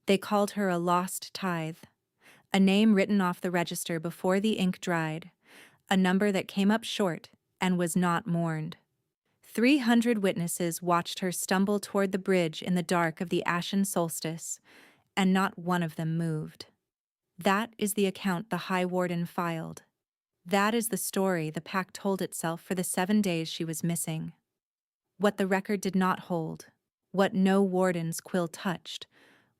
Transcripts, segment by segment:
They called her a lost tithe, a name written off the register before the ink dried, a number that came up short and was not mourned. 300 witnesses watched her stumble toward the bridge in the dark of the ashen solstice, and not one of them moved. That is the account the High Warden filed. That is the story the pack told itself for the 7 days she was missing. What the record did not hold, what no warden's quill touched,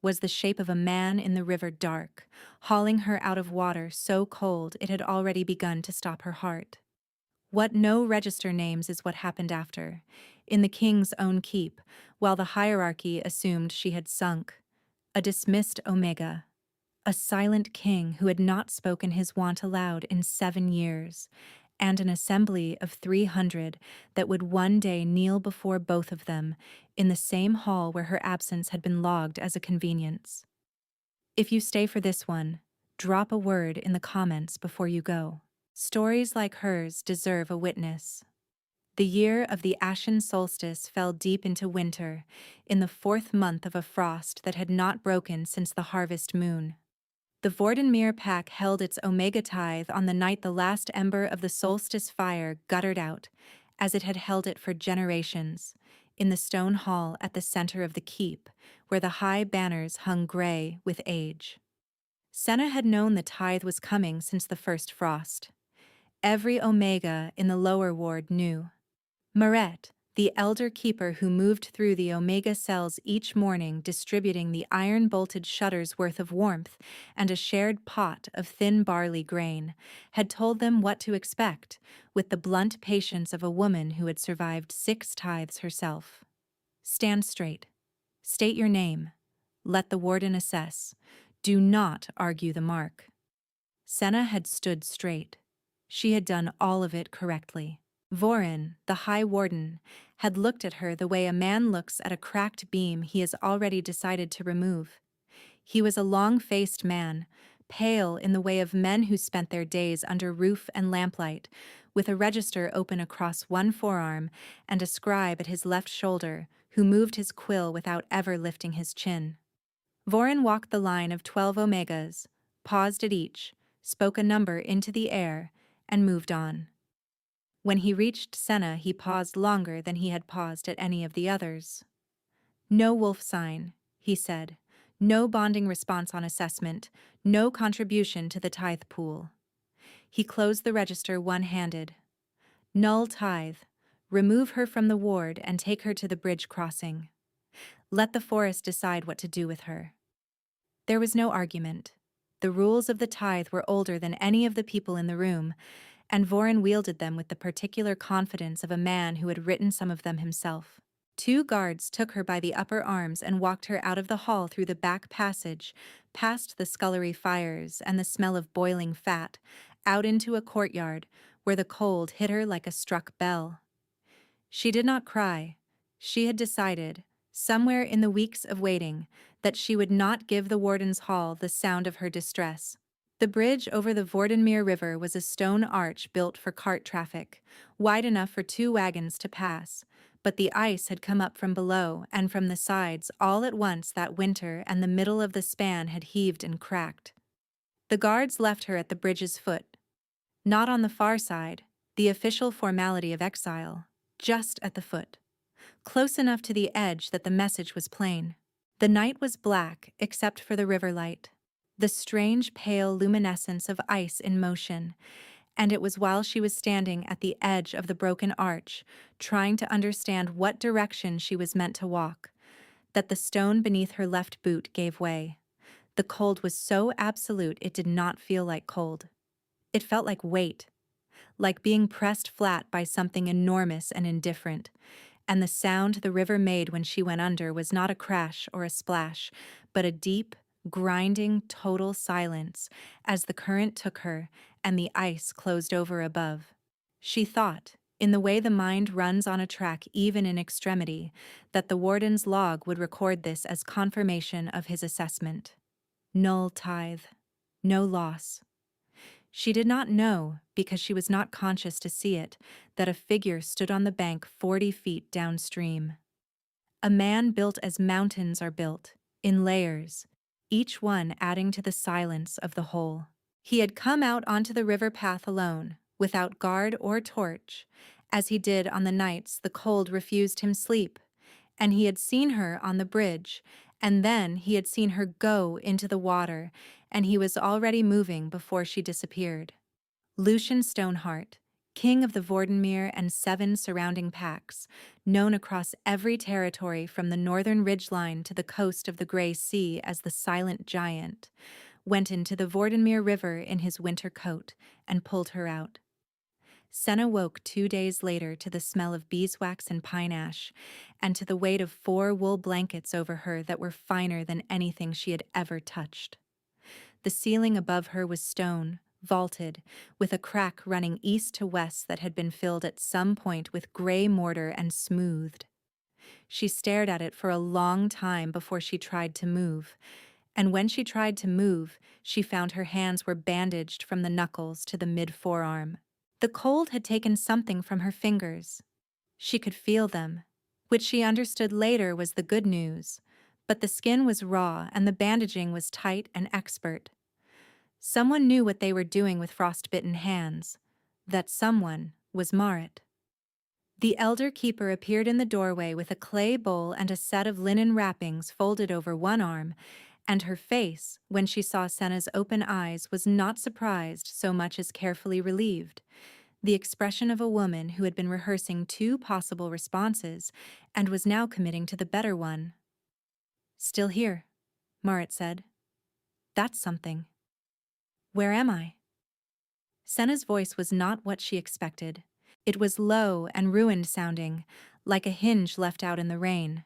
was the shape of a man in the river dark, hauling her out of water so cold it had already begun to stop her heart. What no register names is what happened after, in the king's own keep, while the hierarchy assumed she had sunk. A dismissed Omega, a silent king who had not spoken his want aloud in 7 years, and an assembly of 300 that would one day kneel before both of them in the same hall where her absence had been logged as a convenience. If you stay for this one, drop a word in the comments before you go. Stories like hers deserve a witness. The year of the ashen solstice fell deep into winter, in the 4th month of a frost that had not broken since the harvest moon. The Vordenmere pack held its Omega tithe on the night the last ember of the solstice fire guttered out, as it had held it for generations, in the stone hall at the center of the keep, where the high banners hung gray with age. Senna had known the tithe was coming since the first frost. Every Omega in the lower ward knew. Maret, the elder keeper who moved through the Omega cells each morning distributing the iron-bolted shutters worth of warmth and a shared pot of thin barley grain, had told them what to expect, with the blunt patience of a woman who had survived 6 tithes herself. Stand straight. State your name. Let the warden assess. Do not argue the mark. Senna had stood straight. She had done all of it correctly. Vorin, the High Warden, had looked at her the way a man looks at a cracked beam he has already decided to remove. He was a long-faced man, pale in the way of men who spent their days under roof and lamplight, with a register open across one forearm and a scribe at his left shoulder who moved his quill without ever lifting his chin. Vorin walked the line of 12 Omegas, paused at each, spoke a number into the air, and moved on. When he reached Senna, he paused longer than he had paused at any of the others. No wolf sign, he said. No bonding response on assessment, no contribution to the tithe pool. He closed the register one-handed. Null tithe. Remove her from the ward and take her to the bridge crossing. Let the forest decide what to do with her. There was no argument. The rules of the tithe were older than any of the people in the room, and Vorin wielded them with the particular confidence of a man who had written some of them himself. 2 guards took her by the upper arms and walked her out of the hall through the back passage, past the scullery fires and the smell of boiling fat, out into a courtyard where the cold hit her like a struck bell. She did not cry. She had decided, somewhere in the weeks of waiting, that she would not give the warden's hall the sound of her distress. The bridge over the Vordenmere River was a stone arch built for cart traffic, wide enough for 2 wagons to pass, but the ice had come up from below and from the sides all at once that winter, and the middle of the span had heaved and cracked. The guards left her at the bridge's foot. Not on the far side, the official formality of exile, just at the foot. Close enough to the edge that the message was plain. The night was black except for the river light, the strange pale luminescence of ice in motion, and it was while she was standing at the edge of the broken arch, trying to understand what direction she was meant to walk, that the stone beneath her left boot gave way. The cold was so absolute it did not feel like cold. It felt like weight, like being pressed flat by something enormous and indifferent, and the sound the river made when she went under was not a crash or a splash, but a deep, grinding, total silence as the current took her and the ice closed over above. She thought, in the way the mind runs on a track even in extremity, that the warden's log would record this as confirmation of his assessment. Null tithe. No loss. She did not know, because she was not conscious to see it, that a figure stood on the bank 40 feet downstream. A man built as mountains are built, in layers, each one adding to the silence of the whole. He had come out onto the river path alone, without guard or torch, as he did on the nights the cold refused him sleep, and he had seen her on the bridge, and then he had seen her go into the water, and he was already moving before she disappeared. Lucian Stoneheart, king of the Vordenmere and 7 surrounding packs, known across every territory from the northern ridgeline to the coast of the Grey Sea as the Silent Giant, went into the Vordenmere River in his winter coat and pulled her out. Senna woke 2 days later to the smell of beeswax and pine ash, and to the weight of 4 wool blankets over her that were finer than anything she had ever touched. The ceiling above her was stone, vaulted, with a crack running east to west that had been filled at some point with gray mortar and smoothed. She stared at it for a long time before she tried to move, and when she tried to move, she found her hands were bandaged from the knuckles to the mid-forearm. The cold had taken something from her fingers. She could feel them, which she understood later was the good news, but the skin was raw and the bandaging was tight and expert. Someone knew what they were doing with frostbitten hands. That someone was Marit. The elder keeper appeared in the doorway with a clay bowl and a set of linen wrappings folded over one arm, and her face, when she saw Senna's open eyes, was not surprised so much as carefully relieved. The expression of a woman who had been rehearsing 2 possible responses and was now committing to the better one. "Still here," Marit said. "That's something. Where am I?" Senna's voice was not what she expected. It was low and ruined sounding, like a hinge left out in the rain.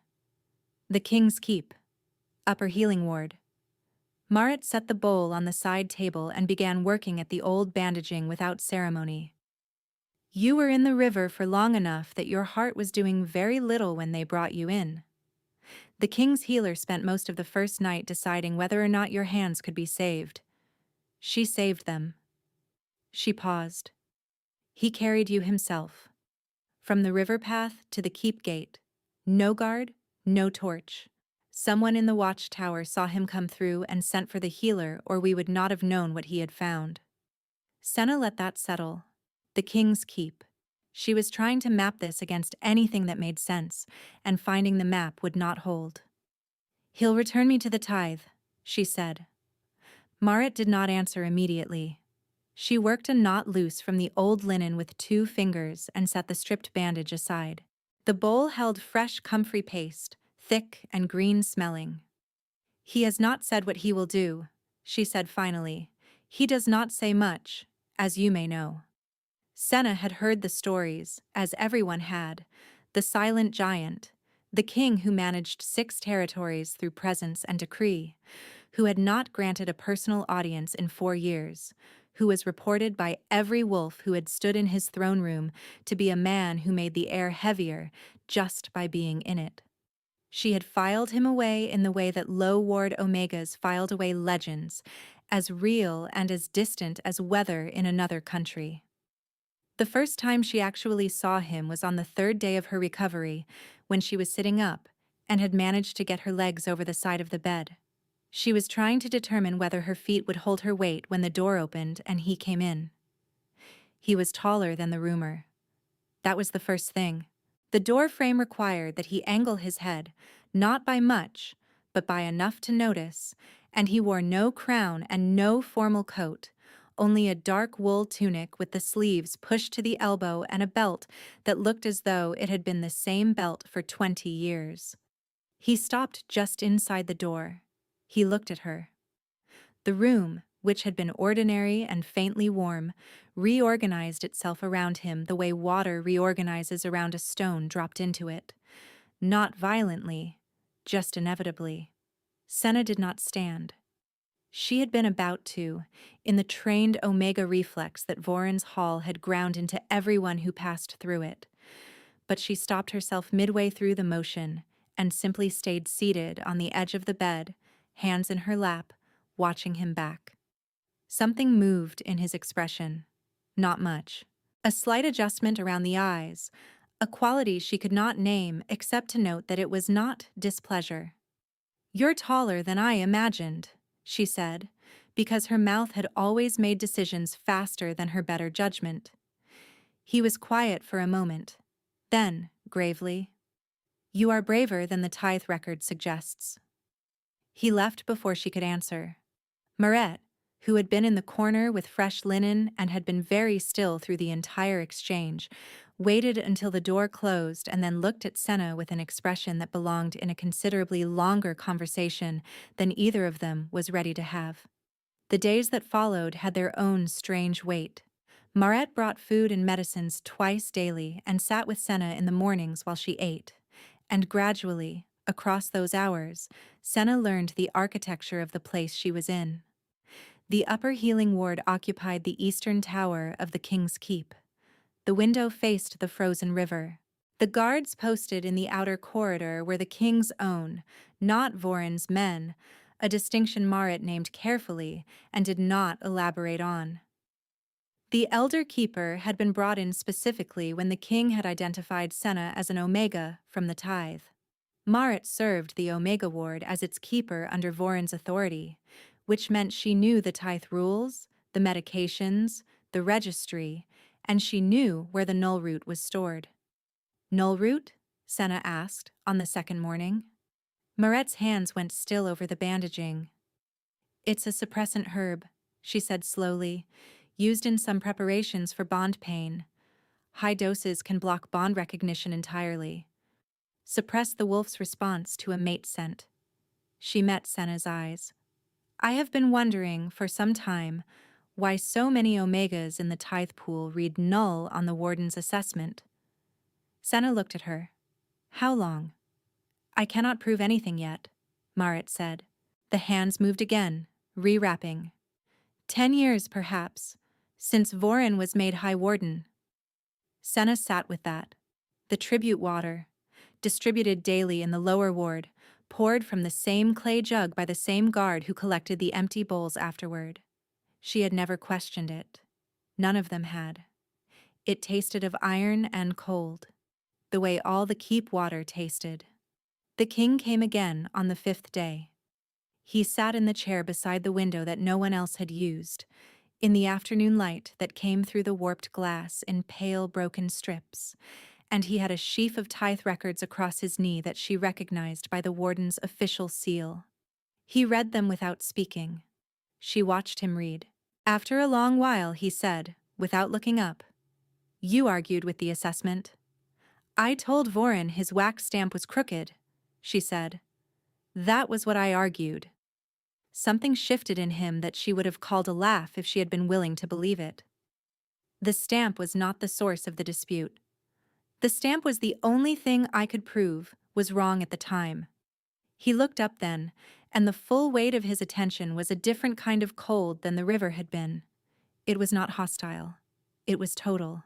"The King's Keep. Upper Healing Ward." Marit set the bowl on the side table and began working at the old bandaging without ceremony. "You were in the river for long enough that your heart was doing very little when they brought you in. The King's healer spent most of the first night deciding whether or not your hands could be saved. She saved them." She paused. "He carried you himself. From the river path to the keep gate. No guard, no torch. Someone in the watchtower saw him come through and sent for the healer, or we would not have known what he had found." Senna let that settle. The King's Keep. She was trying to map this against anything that made sense, and finding the map would not hold. "He'll return me to the tithe," she said. Marit did not answer immediately. She worked a knot loose from the old linen with 2 fingers and set the stripped bandage aside. The bowl held fresh comfrey paste, thick and green-smelling. "He has not said what he will do," she said finally. "He does not say much, as you may know." Senna had heard the stories, as everyone had. The Silent Giant, the king who managed 6 territories through presence and decree, who had not granted a personal audience in 4 years, who was reported by every wolf who had stood in his throne room to be a man who made the air heavier just by being in it. She had filed him away in the way that low-ward Omegas filed away legends, as real and as distant as weather in another country. The first time she actually saw him was on the 3rd day of her recovery, when she was sitting up and had managed to get her legs over the side of the bed. She was trying to determine whether her feet would hold her weight when the door opened and he came in. He was taller than the rumor. That was the first thing. The door frame required that he angle his head, not by much, but by enough to notice, and he wore no crown and no formal coat, only a dark wool tunic with the sleeves pushed to the elbow and a belt that looked as though it had been the same belt for 20 years. He stopped just inside the door. He looked at her. The room, which had been ordinary and faintly warm, reorganized itself around him the way water reorganizes around a stone dropped into it. Not violently, just inevitably. Senna did not stand. She had been about to, in the trained Omega reflex that Voron's hall had ground into everyone who passed through it. But she stopped herself midway through the motion and simply stayed seated on the edge of the bed, hands in her lap, watching him back. Something moved in his expression. Not much. A slight adjustment around the eyes, a quality she could not name except to note that it was not displeasure. "You're taller than I imagined," she said, because her mouth had always made decisions faster than her better judgment. He was quiet for a moment. Then, gravely, "You are braver than the tithe record suggests." He left before she could answer. Maret, who had been in the corner with fresh linen and had been very still through the entire exchange, waited until the door closed and then looked at Senna with an expression that belonged in a considerably longer conversation than either of them was ready to have. The days that followed had their own strange weight. Maret brought food and medicines twice daily and sat with Senna in the mornings while she ate. And gradually, across those hours, Senna learned the architecture of the place she was in. The upper healing ward occupied the eastern tower of the King's Keep. The window faced the frozen river. The guards posted in the outer corridor were the king's own, not Voron's men, a distinction Maret named carefully and did not elaborate on. The elder keeper had been brought in specifically when the king had identified Senna as an Omega from the tithe. Maret served the Omega ward as its keeper under Voron's authority, which meant she knew the tithe rules, the medications, the registry, and she knew where the null root was stored. "Null root?" Senna asked on the second morning. Maret's hands went still over the bandaging. "It's a suppressant herb," she said slowly, "used in some preparations for bond pain. High doses can block bond recognition entirely. Suppress the wolf's response to a mate scent." She met Senna's eyes. "I have been wondering for some time why so many Omegas in the tithe pool read null on the warden's assessment." Senna looked at her. "How long?" "I cannot prove anything yet," Maret said. The hands moved again, rewrapping. 10 years, perhaps, since Voron was made High Warden." Senna sat with that. The tribute water, distributed daily in the lower ward, poured from the same clay jug by the same guard who collected the empty bowls afterward. She had never questioned it. None of them had. It tasted of iron and cold, the way all the keep water tasted. The king came again on the 5th day. He sat in the chair beside the window that no one else had used, in the afternoon light that came through the warped glass in pale broken strips, and he had a sheaf of tithe records across his knee that she recognized by the warden's official seal. He read them without speaking. She watched him read. After a long while, he said, without looking up, "You argued with the assessment." "I told Voron his wax stamp was crooked," she said. "That was what I argued." Something shifted in him that she would have called a laugh if she had been willing to believe it. "The stamp was not the source of the dispute. The stamp was the only thing I could prove was wrong at the time." He looked up then, and the full weight of his attention was a different kind of cold than the river had been. It was not hostile. It was total.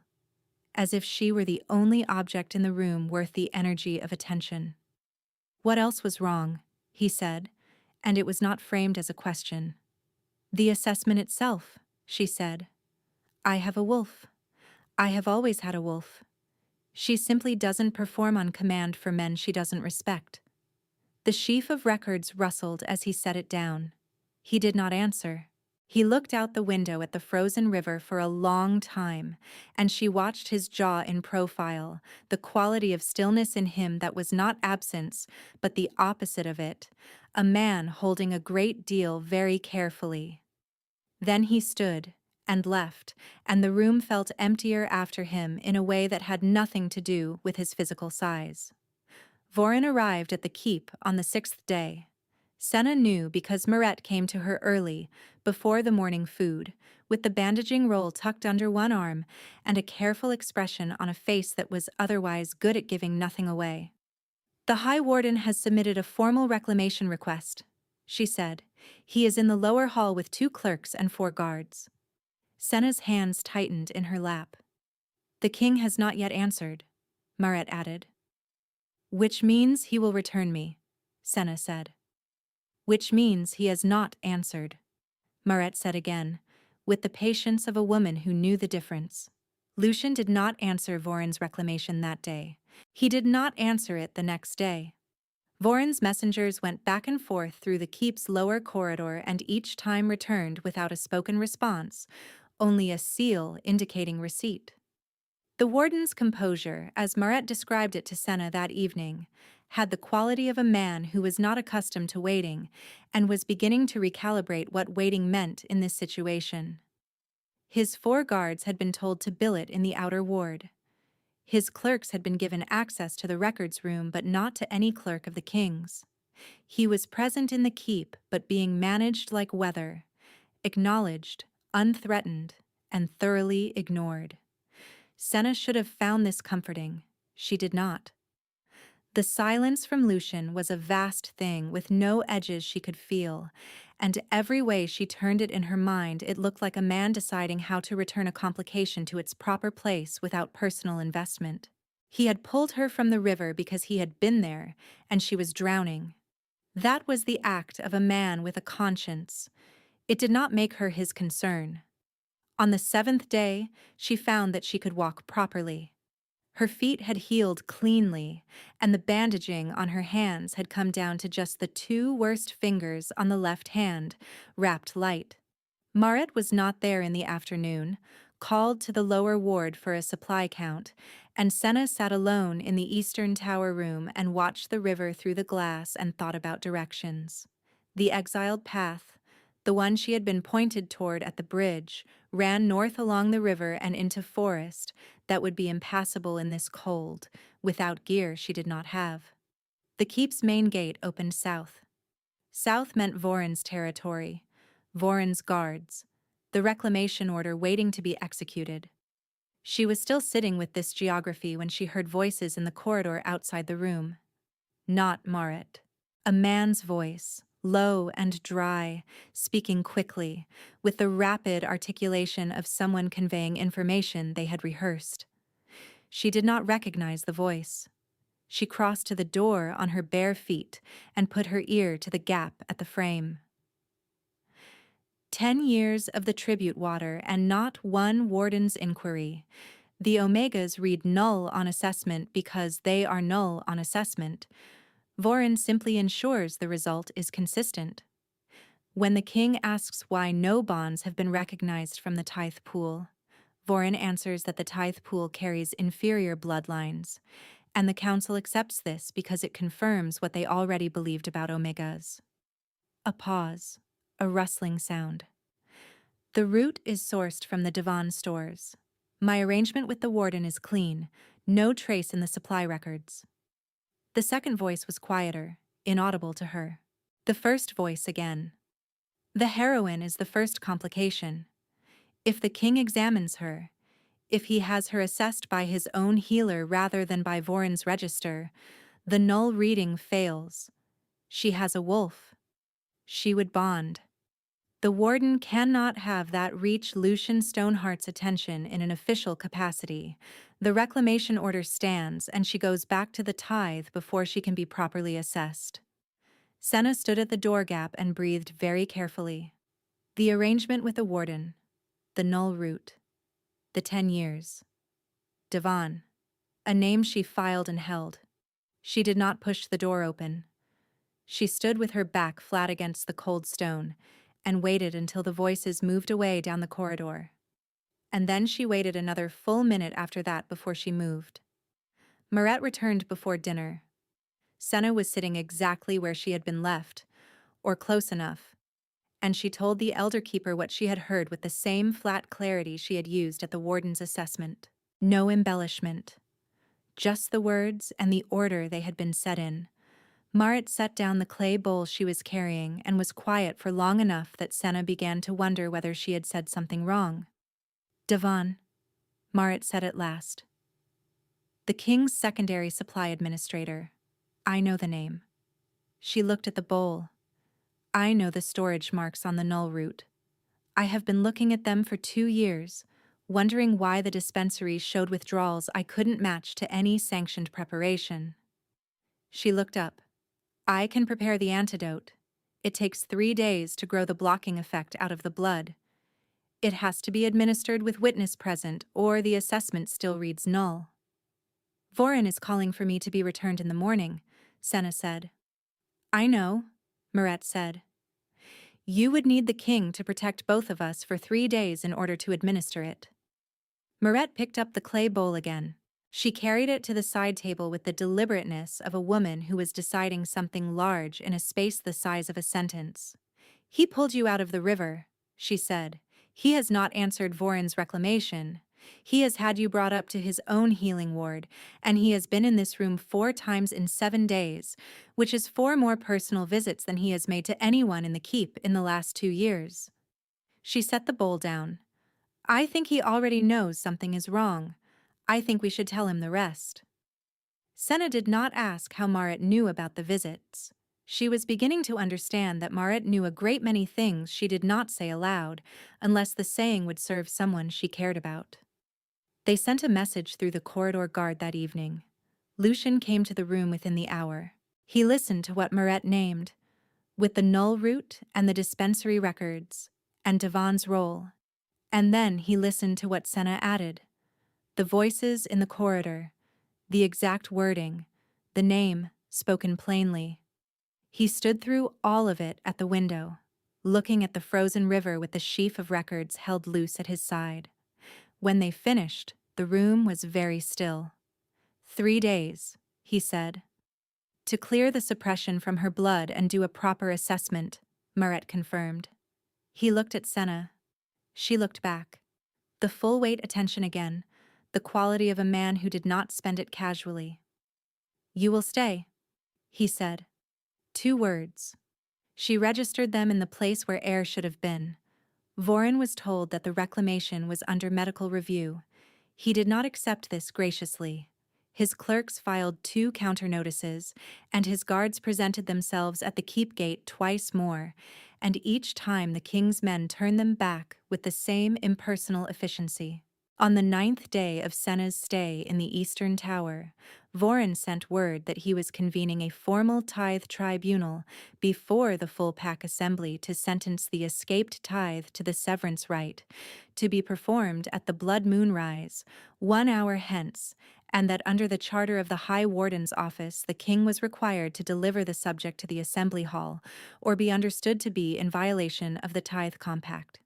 As if she were the only object in the room worth the energy of attention. "What else was wrong?" he said, and it was not framed as a question. "The assessment itself," she said. "I have a wolf. I have always had a wolf. She simply doesn't perform on command for men she doesn't respect." The sheaf of records rustled as he set it down. He did not answer. He looked out the window at the frozen river for a long time, and she watched his jaw in profile, the quality of stillness in him that was not absence, but the opposite of it, a man holding a great deal very carefully. Then he stood and left, and the room felt emptier after him in a way that had nothing to do with his physical size. Voron arrived at the keep on the 6th day. Senna knew because Maret came to her early, before the morning food, with the bandaging roll tucked under one arm and a careful expression on a face that was otherwise good at giving nothing away. "The High Warden has submitted a formal reclamation request," she said. "He is in the lower hall with 2 clerks and 4 guards." Senna's hands tightened in her lap. "The king has not yet answered," Maret added. "Which means he will return me," Senna said. "Which means he has not answered," Maret said again, with the patience of a woman who knew the difference. Lucien did not answer Voron's reclamation that day. He did not answer it the next day. Voron's messengers went back and forth through the keep's lower corridor and each time returned without a spoken response, only a seal indicating receipt. The warden's composure, as Maret described it to Senna that evening, had the quality of a man who was not accustomed to waiting and was beginning to recalibrate what waiting meant in this situation. His 4 guards had been told to billet in the outer ward. His clerks had been given access to the records room but not to any clerk of the king's. He was present in the keep but being managed like weather, acknowledged, unthreatened, and thoroughly ignored. Senna should have found this comforting. She did not. The silence from Lucian was a vast thing with no edges she could feel, and every way she turned it in her mind it looked like a man deciding how to return a complication to its proper place without personal investment. He had pulled her from the river because he had been there, and she was drowning. That was the act of a man with a conscience. It did not make her his concern. On the 7th day, she found that she could walk properly. Her feet had healed cleanly, and the bandaging on her hands had come down to just the 2 worst fingers on the left hand, wrapped light. Maret was not there in the afternoon, called to the lower ward for a supply count, and Senna sat alone in the eastern tower room and watched the river through the glass and thought about directions. The exiled path, the one she had been pointed toward at the bridge, ran north along the river and into forest that would be impassable in this cold, without gear she did not have. The keep's main gate opened south. South meant Voron's territory, Voron's guards, the reclamation order waiting to be executed. She was still sitting with this geography when she heard voices in the corridor outside the room. Not Maret. A man's voice, low and dry, speaking quickly, with the rapid articulation of someone conveying information they had rehearsed. She did not recognize the voice. She crossed to the door on her bare feet and put her ear to the gap at the frame. 10 years of the tribute water and not one warden's inquiry. The Omegas read null on assessment because they are null on assessment. Voron simply ensures the result is consistent. When the king asks why no bonds have been recognized from the tithe pool, Voron answers that the tithe pool carries inferior bloodlines, and the council accepts this because it confirms what they already believed about Omegas. A pause, a rustling sound. The root is sourced from the Devon stores. My arrangement with the warden is clean, no trace in the supply records. The second voice was quieter, inaudible to her. The first voice again. The heroine is the first complication. If the king examines her, if he has her assessed by his own healer rather than by Voron's register, the null reading fails. She has a wolf. She would bond. The warden cannot have that reach Lucian Stoneheart's attention in an official capacity. The reclamation order stands, and she goes back to the tithe before she can be properly assessed. Senna stood at the door gap and breathed very carefully. The arrangement with the warden, the null root, the 10 years. Devon, a name she filed and held. She did not push the door open. She stood with her back flat against the cold stone and waited until the voices moved away down the corridor. And then she waited another full minute after that before she moved. Maret returned before dinner. Senna was sitting exactly where she had been left, or close enough, and she told the elder keeper what she had heard with the same flat clarity she had used at the warden's assessment. No embellishment. Just the words and the order they had been said in. Maret set down the clay bowl she was carrying and was quiet for long enough that Senna began to wonder whether she had said something wrong. Devon, Maret said at last. The king's secondary supply administrator. I know the name. She looked at the bowl. I know the storage marks on the null root. I have been looking at them for 2 years, wondering why the dispensary showed withdrawals I couldn't match to any sanctioned preparation. She looked up. I can prepare the antidote. It takes 3 days to grow the blocking effect out of the blood. It has to be administered with witness present, or the assessment still reads null. Voron is calling for me to be returned in the morning, Senna said. I know, Maret said. You would need the king to protect both of us for 3 days in order to administer it. Maret picked up the clay bowl again. She carried it to the side table with the deliberateness of a woman who was deciding something large in a space the size of a sentence. He pulled you out of the river, she said. He has not answered Voron's reclamation. He has had you brought up to his own healing ward, and he has been in this room 4 times in 7 days, which is 4 more personal visits than he has made to anyone in the keep in the last 2 years. She set the bowl down. I think he already knows something is wrong. I think we should tell him the rest. Senna did not ask how Maret knew about the visits. She was beginning to understand that Maret knew a great many things she did not say aloud, unless the saying would serve someone she cared about. They sent a message through the corridor guard that evening. Lucian came to the room within the hour. He listened to what Maret named, with the null root and the dispensary records, and Devon's role. And then he listened to what Senna added. The voices in the corridor, the exact wording, the name spoken plainly. He stood through all of it at the window, looking at the frozen river with the sheaf of records held loose at his side. When they finished, the room was very still. 3 days, he said. To clear the suppression from her blood and do a proper assessment, Maret confirmed. He looked at Senna. She looked back. The full weight attention again, the quality of a man who did not spend it casually. You will stay, he said. 2 words. She registered them in the place where air should have been. Voron was told that the reclamation was under medical review. He did not accept this graciously. His clerks filed 2 counter-notices, and his guards presented themselves at the keep gate twice more, and each time the king's men turned them back with the same impersonal efficiency. On the 9th day of Senna's stay in the Eastern Tower, Voron sent word that he was convening a formal tithe tribunal before the full pack assembly to sentence the escaped tithe to the severance rite, to be performed at the blood moon rise, 1 hour hence, and that under the charter of the High Warden's office the king was required to deliver the subject to the assembly hall, or be understood to be in violation of the tithe compact.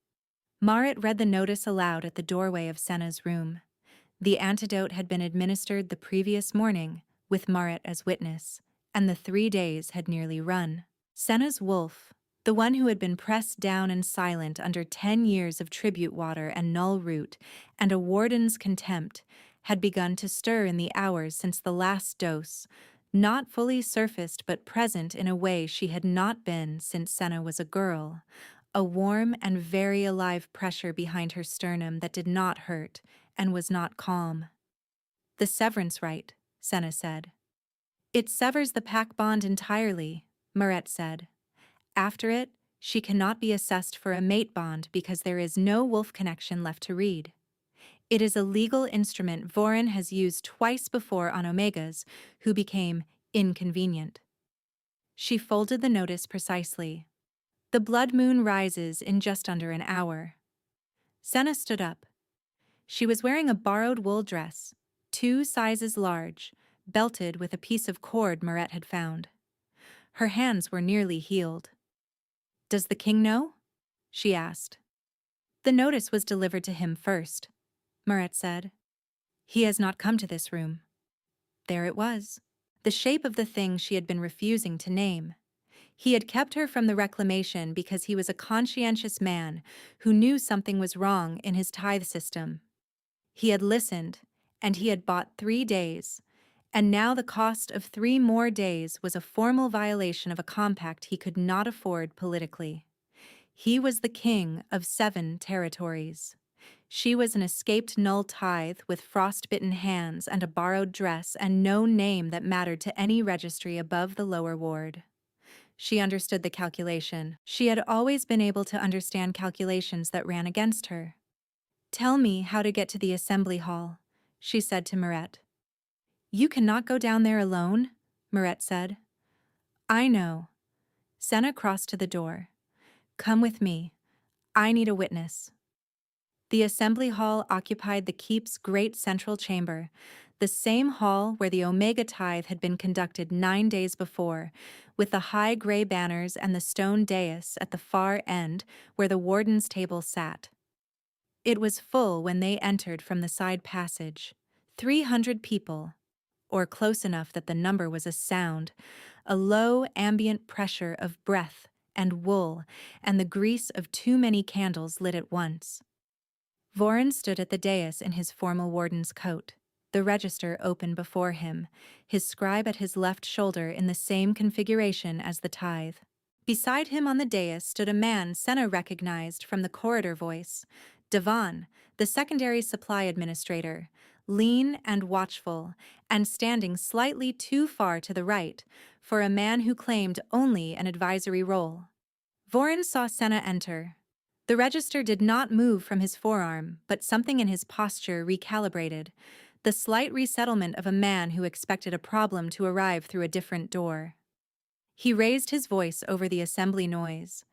Maret read the notice aloud at the doorway of Senna's room. The antidote had been administered the previous morning, with Maret as witness, and the 3 days had nearly run. Senna's wolf, the one who had been pressed down and silent under 10 years of tribute water and null root, and a warden's contempt, had begun to stir in the hours since the last dose, not fully surfaced but present in a way she had not been since Senna was a girl. A warm and very alive pressure behind her sternum that did not hurt and was not calm. The severance rite, Senna said. It severs the pack bond entirely, Maret said. After it, she cannot be assessed for a mate bond because there is no wolf connection left to read. It is a legal instrument Voron has used twice before on Omegas, who became inconvenient. She folded the notice precisely. The blood moon rises in just under an hour. Senna stood up. She was wearing a borrowed wool dress, 2 sizes large, belted with a piece of cord Maret had found. Her hands were nearly healed. Does the king know? She asked. The notice was delivered to him first, Maret said. He has not come to this room. There it was, the shape of the thing she had been refusing to name. He had kept her from the reclamation because he was a conscientious man who knew something was wrong in his tithe system. He had listened, and he had bought 3 days, and now the cost of 3 more days was a formal violation of a compact he could not afford politically. He was the king of 7 territories. She was an escaped null tithe with frostbitten hands and a borrowed dress and no name that mattered to any registry above the lower ward. She understood the calculation. She had always been able to understand calculations that ran against her. Tell me how to get to the assembly hall, she said to Maret. You cannot go down there alone, Maret said. I know. Senna crossed to the door. Come with me. I need a witness. The assembly hall occupied the keep's great central chamber, The same hall where the Omega tithe had been conducted 9 days before, with the high gray banners and the stone dais at the far end where the warden's table sat. It was full when they entered from the side passage. 300 people, or close enough that the number was a sound, a low ambient pressure of breath and wool and the grease of too many candles lit at once. Voren stood at the dais in his formal warden's coat, the register open before him, his scribe at his left shoulder in the same configuration as the tithe. Beside him on the dais stood a man Senna recognized from the corridor voice, Devan, the secondary supply administrator, lean and watchful, and standing slightly too far to the right for a man who claimed only an advisory role. Voren saw Senna enter. The register did not move from his forearm, but something in his posture recalibrated, the slight resettlement of a man who expected a problem to arrive through a different door. He raised his voice over the assembly noise.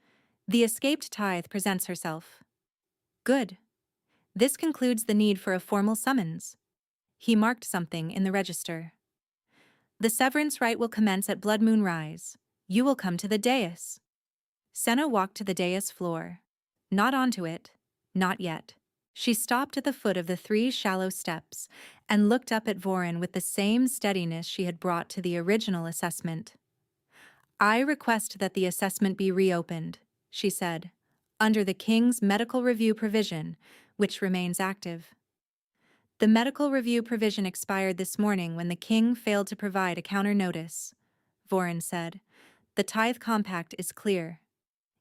The escaped tithe presents herself. Good. This concludes the need for a formal summons. He marked something in the register. The severance rite will commence at blood moon rise. You will come to the dais. Senna walked to the dais floor. Not onto it. Not yet. She stopped at the foot of the 3 shallow steps and looked up at Voren with the same steadiness she had brought to the original assessment. I request that the assessment be reopened, she said, under the King's medical review provision, which remains active. The medical review provision expired this morning when the King failed to provide a counter notice, Voren said. The tithe compact is clear.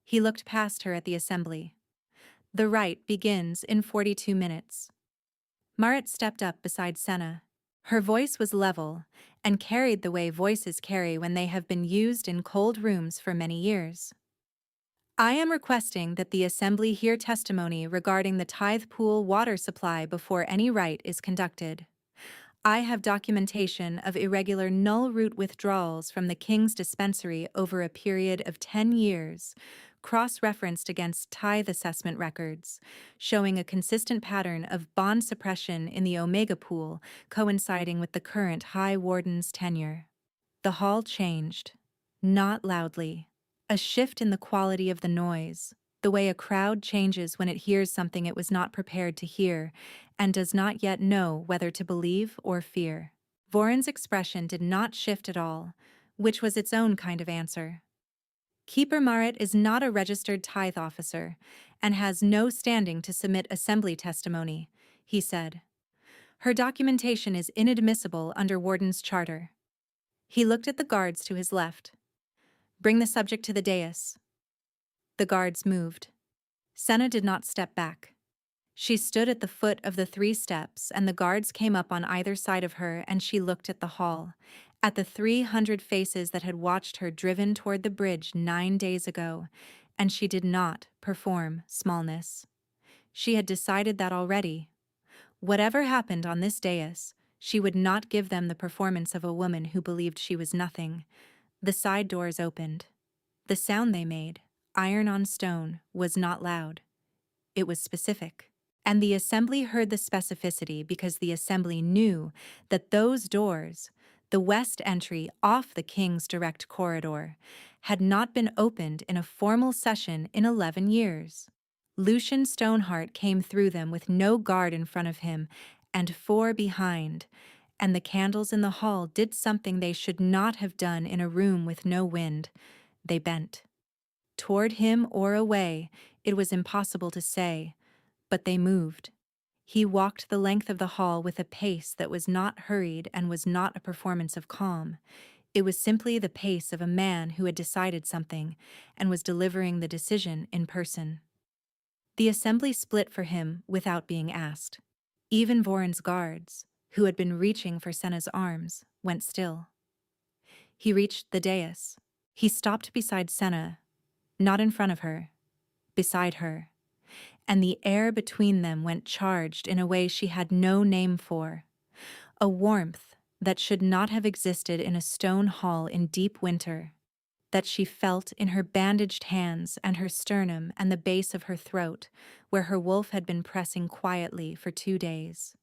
He looked past her at the assembly. The rite begins in 42 minutes. Marit stepped up beside Senna. Her voice was level and carried the way voices carry when they have been used in cold rooms for many years. I am requesting that the assembly hear testimony regarding the tithe pool water supply before any rite is conducted. I have documentation of irregular null root withdrawals from the King's dispensary over a period of 10 years, cross-referenced against tithe assessment records, showing a consistent pattern of bond suppression in the Omega pool coinciding with the current High Warden's tenure. The hall changed. Not loudly. A shift in the quality of the noise, the way a crowd changes when it hears something it was not prepared to hear and does not yet know whether to believe or fear. Voren's expression did not shift at all, which was its own kind of answer. Keeper Marit is not a registered tithe officer and has no standing to submit assembly testimony, he said. Her documentation is inadmissible under Warden's charter. He looked at the guards to his left. Bring the subject to the dais. The guards moved. Senna did not step back. She stood at the foot of the 3 steps, and the guards came up on either side of her, and she looked at the hall, at the 300 faces that had watched her driven toward the bridge 9 days ago, and she did not perform smallness. She had decided that already. Whatever happened on this dais, she would not give them the performance of a woman who believed she was nothing. The side doors opened. The sound they made, iron on stone, was not loud. It was specific. And the assembly heard the specificity because the assembly knew that those doors, the west entry off the King's direct corridor, had not been opened in a formal session in 11 years. Lucian Stoneheart came through them with no guard in front of him and 4 behind, and the candles in the hall did something they should not have done in a room with no wind. They bent. Toward him or away, it was impossible to say, but they moved. He walked the length of the hall with a pace that was not hurried and was not a performance of calm. It was simply the pace of a man who had decided something and was delivering the decision in person. The assembly split for him without being asked. Even Voren's guards, who had been reaching for Senna's arms, went still. He reached the dais. He stopped beside Senna, not in front of her, beside her, and the air between them went charged in a way she had no name for, a warmth that should not have existed in a stone hall in deep winter, that she felt in her bandaged hands and her sternum and the base of her throat, where her wolf had been pressing quietly for 2 days.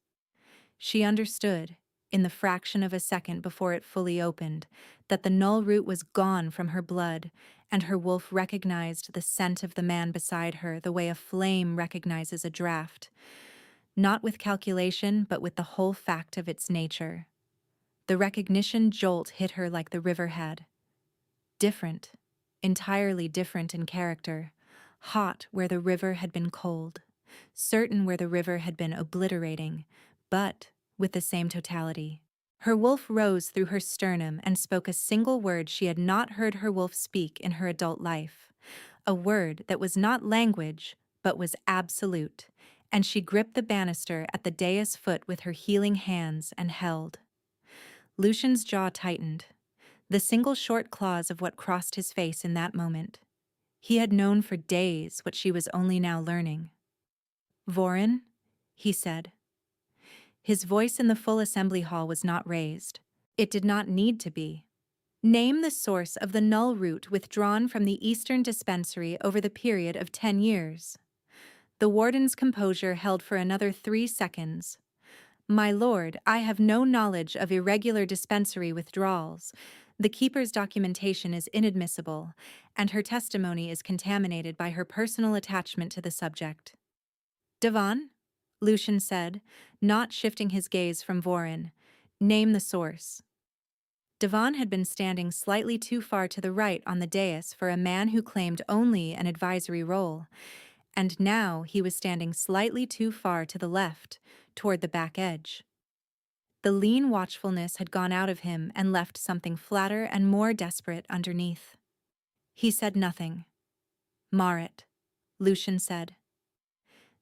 She understood, in the fraction of a second before it fully opened, that the null root was gone from her blood, and her wolf recognized the scent of the man beside her the way a flame recognizes a draft, not with calculation, but with the whole fact of its nature. The recognition jolt hit her like the river had. Different, entirely different in character, hot where the river had been cold, certain where the river had been obliterating, but with the same totality. Her wolf rose through her sternum and spoke a single word she had not heard her wolf speak in her adult life, a word that was not language, but was absolute, and she gripped the banister at the dais foot with her healing hands and held. Lucian's jaw tightened, the single short clause of what crossed his face in that moment. He had known for days what she was only now learning. "Vorin," he said. His voice in the full assembly hall was not raised. It did not need to be. "Name the source of the null root withdrawn from the Eastern Dispensary over the period of 10 years. The warden's composure held for another 3 seconds. "My lord, I have no knowledge of irregular dispensary withdrawals. The keeper's documentation is inadmissible, and her testimony is contaminated by her personal attachment to the subject." "Devon," Lucian said, not shifting his gaze from Vorin, "name the source." Devon had been standing slightly too far to the right on the dais for a man who claimed only an advisory role, and now he was standing slightly too far to the left, toward the back edge. The lean watchfulness had gone out of him and left something flatter and more desperate underneath. He said nothing. "Marit," Lucian said.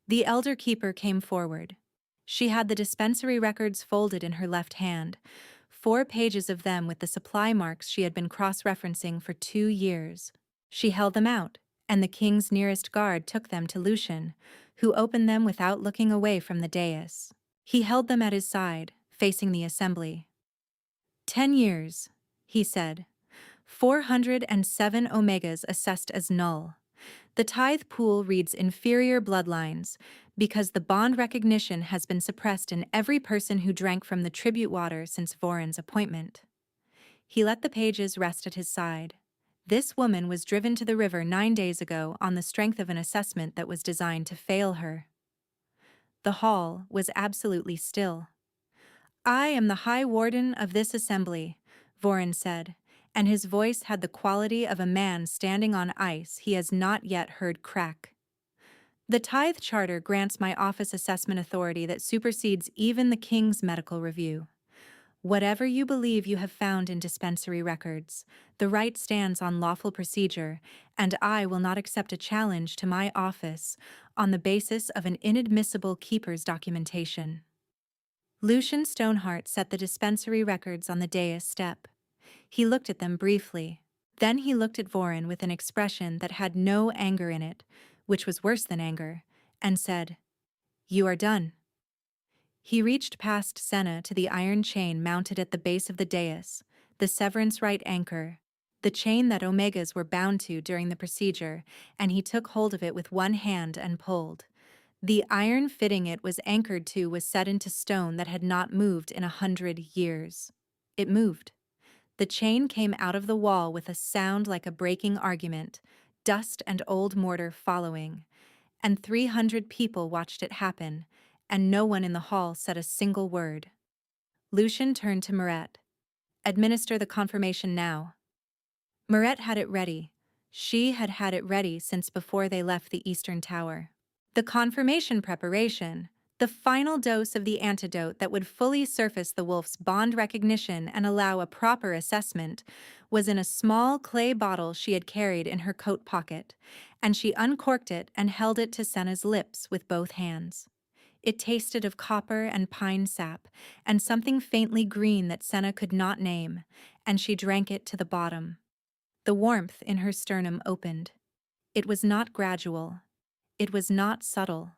The elder keeper came forward. She had the dispensary records folded in her left hand, 4 pages of them with the supply marks she had been cross-referencing for 2 years. She held them out, and the king's nearest guard took them to Lucian, who opened them without looking away from the dais. He held them at his side, facing the assembly. 10 years, he said. 407 omegas assessed as null. The tithe pool reads inferior bloodlines because the bond recognition has been suppressed in every person who drank from the tribute water since Vorin's appointment. He let the pages rest at his side. This woman was driven to the river 9 days ago on the strength of an assessment that was designed to fail her. The hall was absolutely still. "I am the High Warden of this assembly," Vorin said, and his voice had the quality of a man standing on ice he has not yet heard crack. "The tithe charter grants my office assessment authority that supersedes even the king's medical review. Whatever you believe you have found in dispensary records, the right stands on lawful procedure, and I will not accept a challenge to my office on the basis of an inadmissible keeper's documentation." Lucian Stoneheart set the dispensary records on the dais step. He looked at them briefly. Then he looked at Vorin with an expression that had no anger in it, which was worse than anger, and said, "You are done." He reached past Senna to the iron chain mounted at the base of the dais, the severance right anchor, the chain that omegas were bound to during the procedure, and he took hold of it with one hand and pulled. The iron fitting it was anchored to was set into stone that had not moved in 100 years. It moved. The chain came out of the wall with a sound like a breaking argument, dust and old mortar following, and 300 people watched it happen, and no one in the hall said a single word. Lucian turned to Maret. "Administer the confirmation now." Maret had it ready. She had had it ready since before they left the Eastern Tower. The confirmation preparation, the final dose of the antidote that would fully surface the wolf's bond recognition and allow a proper assessment, was in a small clay bottle she had carried in her coat pocket, and she uncorked it and held it to Senna's lips with both hands. It tasted of copper and pine sap, and something faintly green that Senna could not name, and she drank it to the bottom. The warmth in her sternum opened. It was not gradual. It was not subtle.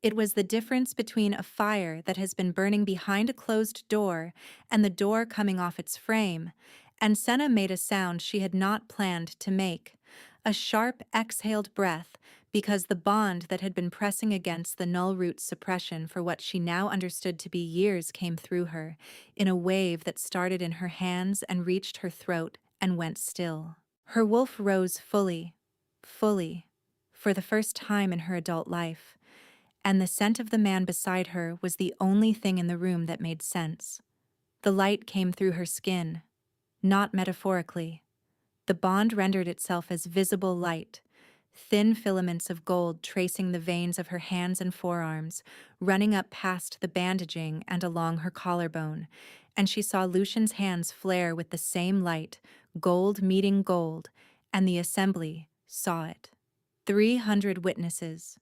It was the difference between a fire that has been burning behind a closed door and the door coming off its frame, and Senna made a sound she had not planned to make, a sharp exhaled breath because the bond that had been pressing against the null root's suppression for what she now understood to be years came through her, in a wave that started in her hands and reached her throat and went still. Her wolf rose fully, fully, for the first time in her adult life, and the scent of the man beside her was the only thing in the room that made sense. The light came through her skin, not metaphorically. The bond rendered itself as visible light, thin filaments of gold tracing the veins of her hands and forearms, running up past the bandaging and along her collarbone, and she saw Lucian's hands flare with the same light, gold meeting gold, and the assembly saw it. 300 witnesses.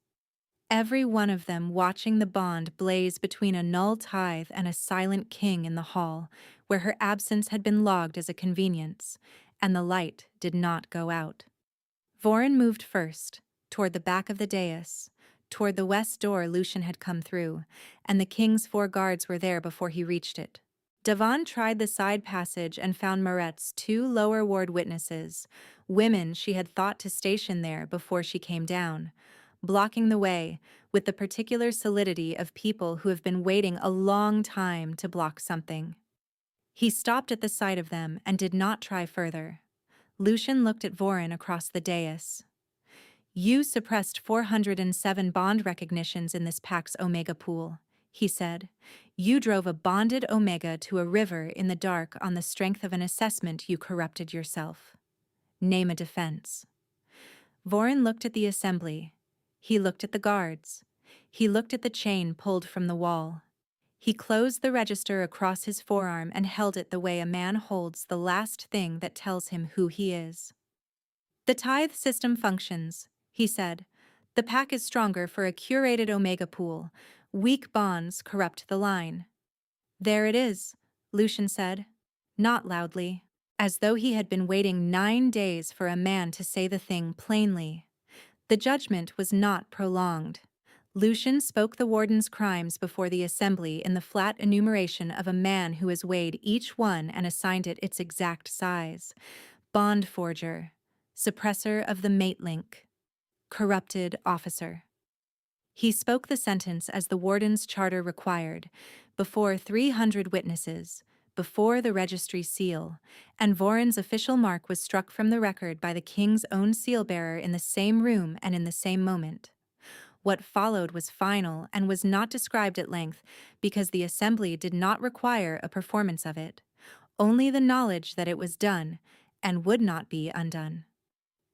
Every one of them watching the bond blaze between a null tithe and a silent king in the hall, where her absence had been logged as a convenience, and the light did not go out. Vorin moved first, toward the back of the dais, toward the west door Lucian had come through, and the king's 4 guards were there before he reached it. Devon tried the side passage and found Marette's 2 lower ward witnesses, women she had thought to station there before she came down, blocking the way with the particular solidity of people who have been waiting a long time to block something. He stopped at the sight of them and did not try further. Lucian looked at Vorin across the dais. "You suppressed 407 bond recognitions in this Pax Omega pool," he said. "You drove a bonded Omega to a river in the dark on the strength of an assessment you corrupted yourself. Name a defense." Vorin looked at the assembly. He looked at the guards. He looked at the chain pulled from the wall. He closed the register across his forearm and held it the way a man holds the last thing that tells him who he is. "The tithe system functions," he said. "The pack is stronger for a curated Omega pool. Weak bonds corrupt the line." "There it is," Lucian said, not loudly, as though he had been waiting 9 days for a man to say the thing plainly. The judgment was not prolonged. Lucian spoke the warden's crimes before the assembly in the flat enumeration of a man who has weighed each one and assigned it its exact size. Bond forger, suppressor of the mate link, corrupted officer. He spoke the sentence as the warden's charter required, before 300 witnesses, before the registry seal, and Vorin's official mark was struck from the record by the king's own seal-bearer in the same room and in the same moment. What followed was final and was not described at length because the assembly did not require a performance of it, only the knowledge that it was done and would not be undone.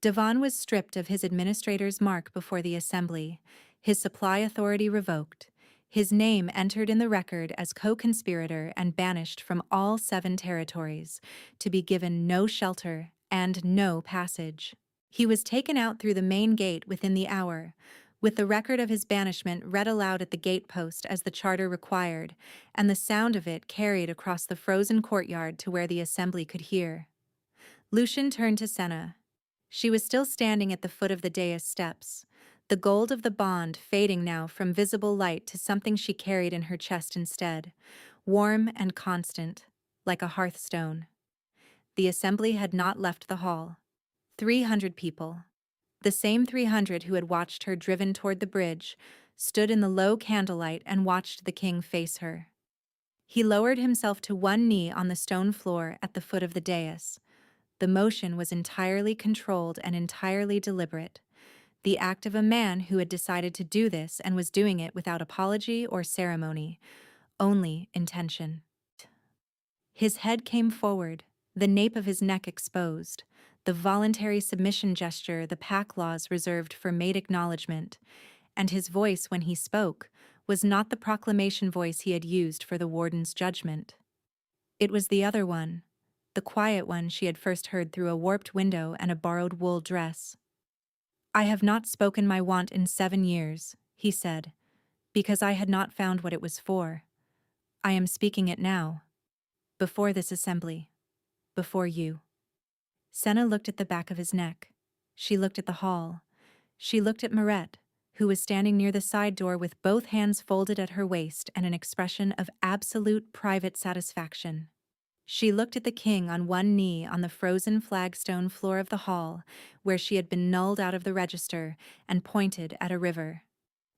Devon was stripped of his administrator's mark before the assembly, his supply authority revoked, his name entered in the record as co-conspirator and banished from all 7 territories, to be given no shelter and no passage. He was taken out through the main gate within the hour, with the record of his banishment read aloud at the gatepost as the charter required, and the sound of it carried across the frozen courtyard to where the assembly could hear. Lucian turned to Senna. She was still standing at the foot of the dais steps, the gold of the bond fading now from visible light to something she carried in her chest instead, warm and constant, like a hearthstone. The assembly had not left the hall. 300 people, the same 300 who had watched her driven toward the bridge, stood in the low candlelight and watched the king face her. He lowered himself to one knee on the stone floor at the foot of the dais. The motion was entirely controlled and entirely deliberate, the act of a man who had decided to do this and was doing it without apology or ceremony, only intention. His head came forward, the nape of his neck exposed, the voluntary submission gesture the pack laws reserved for mate acknowledgement, and his voice when he spoke was not the proclamation voice he had used for the warden's judgment. It was the other one, the quiet one she had first heard through a warped window and a borrowed wool dress. "I have not spoken my want in 7 years," he said, "because I had not found what it was for. I am speaking it now, before this assembly, before you." Senna looked at the back of his neck. She looked at the hall. She looked at Marette, who was standing near the side door with both hands folded at her waist and an expression of absolute private satisfaction. She looked at the king on one knee on the frozen flagstone floor of the hall, where she had been nulled out of the register, and pointed at a river.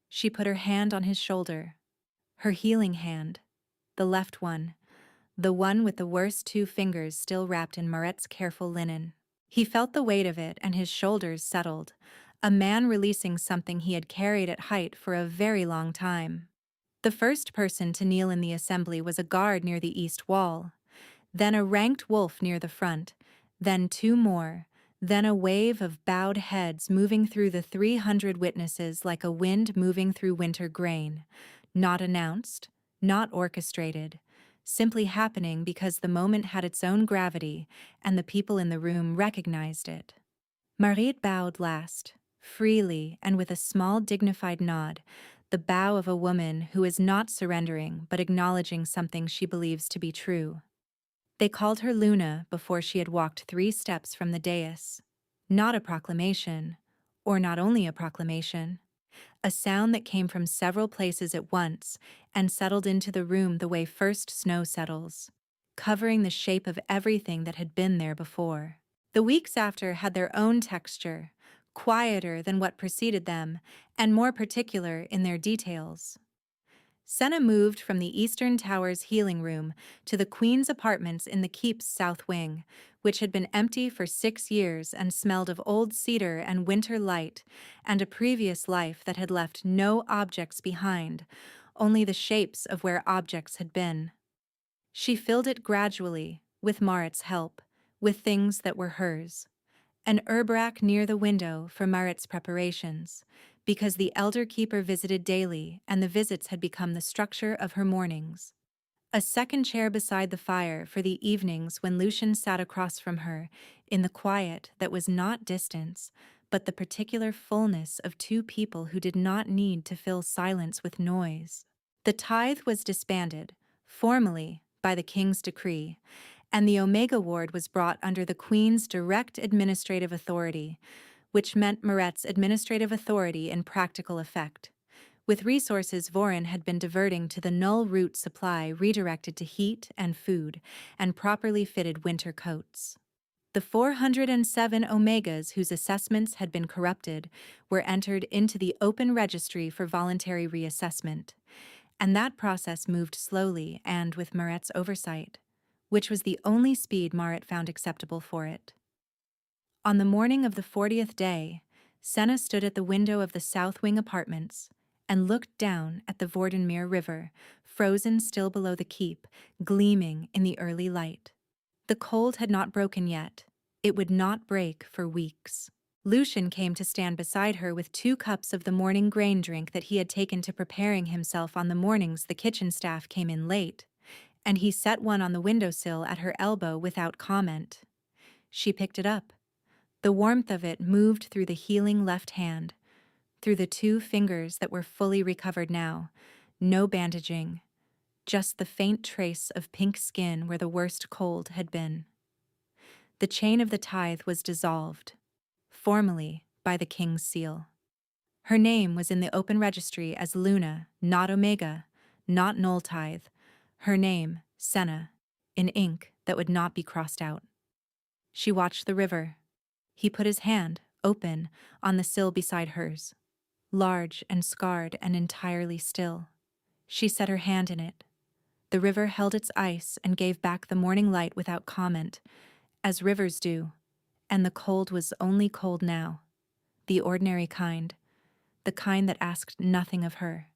She put her hand on his shoulder. Her healing hand. The left one. The one with the worst 2 fingers still wrapped in Maret's careful linen. He felt the weight of it and his shoulders settled. A man releasing something he had carried at height for a very long time. The first person to kneel in the assembly was a guard near the east wall. Then a ranked wolf near the front, then 2 more, then a wave of bowed heads moving through the 300 witnesses like a wind moving through winter grain, not announced, not orchestrated, simply happening because the moment had its own gravity and the people in the room recognized it. Marguerite bowed last, freely and with a small dignified nod, the bow of a woman who is not surrendering but acknowledging something she believes to be true. They called her Luna before she had walked 3 steps from the dais. Not a proclamation, or not only a proclamation. A sound that came from several places at once and settled into the room the way first snow settles, covering the shape of everything that had been there before. The weeks after had their own texture, quieter than what preceded them, and more particular in their details. Senna moved from the Eastern Tower's healing room to the Queen's apartments in the keep's south wing, which had been empty for 6 years and smelled of old cedar and winter light and a previous life that had left no objects behind, only the shapes of where objects had been. She filled it gradually, with Marit's help, with things that were hers. An herb rack near the window for Marit's preparations, because the elder keeper visited daily and the visits had become the structure of her mornings. A second chair beside the fire for the evenings when Lucien sat across from her, in the quiet that was not distance, but the particular fullness of 2 people who did not need to fill silence with noise. The tithe was disbanded, formally, by the king's decree, and the Omega ward was brought under the Queen's direct administrative authority, which meant Maret's administrative authority in practical effect, with resources Voren had been diverting to the null route supply redirected to heat and food and properly fitted winter coats. The 407 Omegas whose assessments had been corrupted were entered into the open registry for voluntary reassessment, and that process moved slowly and with Maret's oversight, which was the only speed Maret found acceptable for it. On the morning of the 40th day, Senna stood at the window of the South Wing apartments and looked down at the Vordenmere River, frozen still below the keep, gleaming in the early light. The cold had not broken yet. It would not break for weeks. Lucien came to stand beside her with 2 cups of the morning grain drink that he had taken to preparing himself on the mornings the kitchen staff came in late, and he set one on the windowsill at her elbow without comment. She picked it up. The warmth of it moved through the healing left hand, through the 2 fingers that were fully recovered now, no bandaging, just the faint trace of pink skin where the worst cold had been. The chain of the tithe was dissolved, formally, by the king's seal. Her name was in the open registry as Luna, not Omega, not Null Tithe. Her name, Senna, in ink that would not be crossed out. She watched the river. He put his hand, open, on the sill beside hers, large and scarred and entirely still. She set her hand in it. The river held its ice and gave back the morning light without comment, as rivers do, and the cold was only cold now, the ordinary kind, the kind that asked nothing of her.